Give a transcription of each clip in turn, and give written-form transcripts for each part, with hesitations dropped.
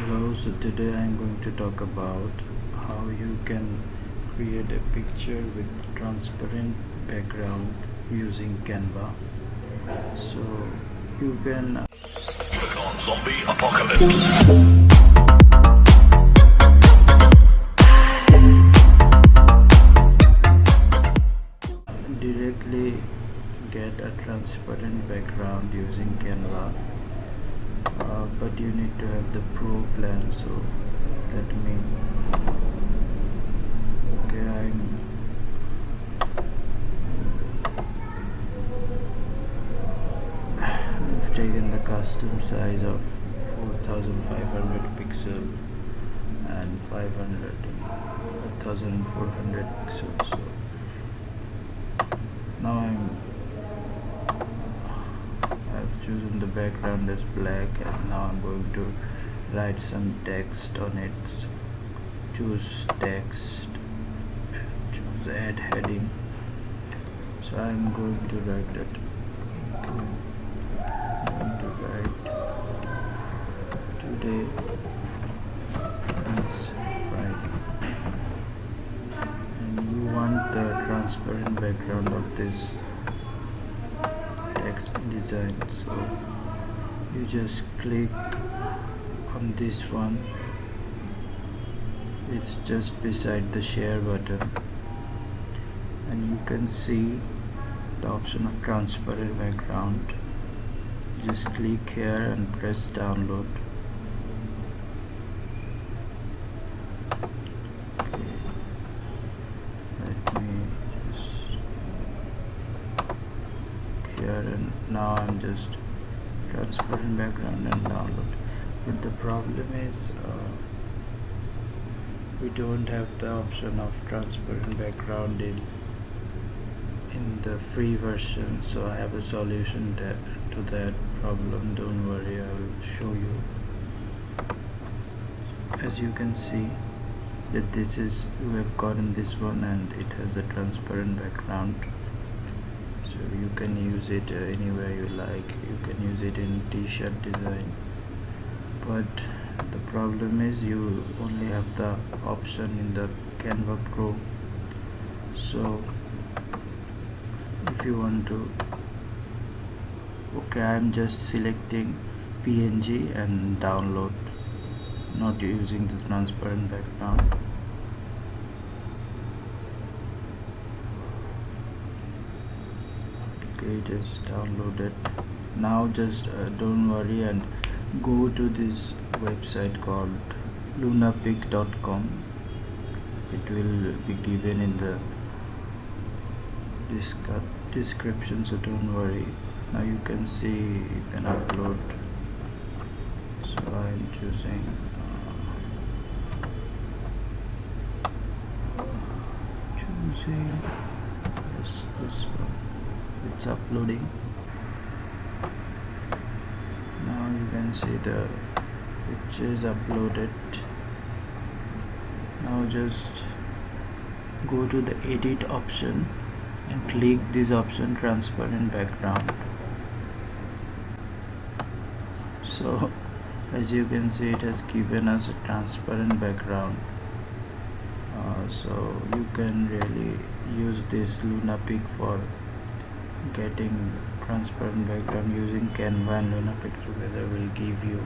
Hello, so today I'm going to talk about how you can create a picture with transparent background using Canva. So you can Zombie apocalypse. directly get a transparent background using Canva, but you need to have the pro plan. So let me I've taken the custom size of 4500 pixel and 1400 pixels. So now I've chosen the background as black, and now I'm going to write some text on it. Choose text, choose add heading. So I'm going to write that. I'm going to write today is Friday, and you want the transparent background of this text design. So you just click on this one. It's just beside the share button, and you can see the option of transparent background. Just click here and press download. Okay. Let me just here, and now I'm just transparent background and download. But the problem is we don't have the option of transparent background in the free version, so I have a solution to that problem. Don't worry, I will show you. As you can see that this is, you have gotten this one, and it has a transparent background, so you can use it anywhere you like. You can use it in t-shirt design, but the problem is you only have the option in the Canva Pro. So if you want to, I'm just selecting PNG and download, not using the transparent background. Okay, it is downloaded. Now just don't worry and go to this website called lunapic.com. it will be given in the description, so don't worry. Now you can see you can upload. So I'm choosing this one. It's uploading. Now you can see the picture is uploaded. Now just go to the edit option and click this option, transparent background. So as you can see, it has given us a transparent background. So you can really use this lunapic for getting transparent background. Using Canva and lunapic together will give you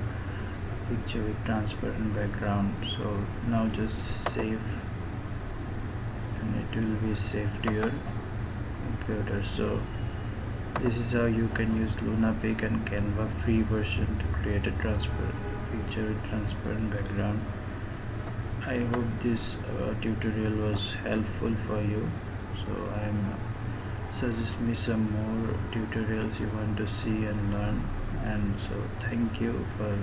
picture with transparent background. So now just save, and it will be saved to your computer. So this is how you can use lunapic and Canva free version to create a transparent picture with transparent background. I hope this tutorial was helpful for you. So suggest me some more tutorials you want to see and learn. And so thank you for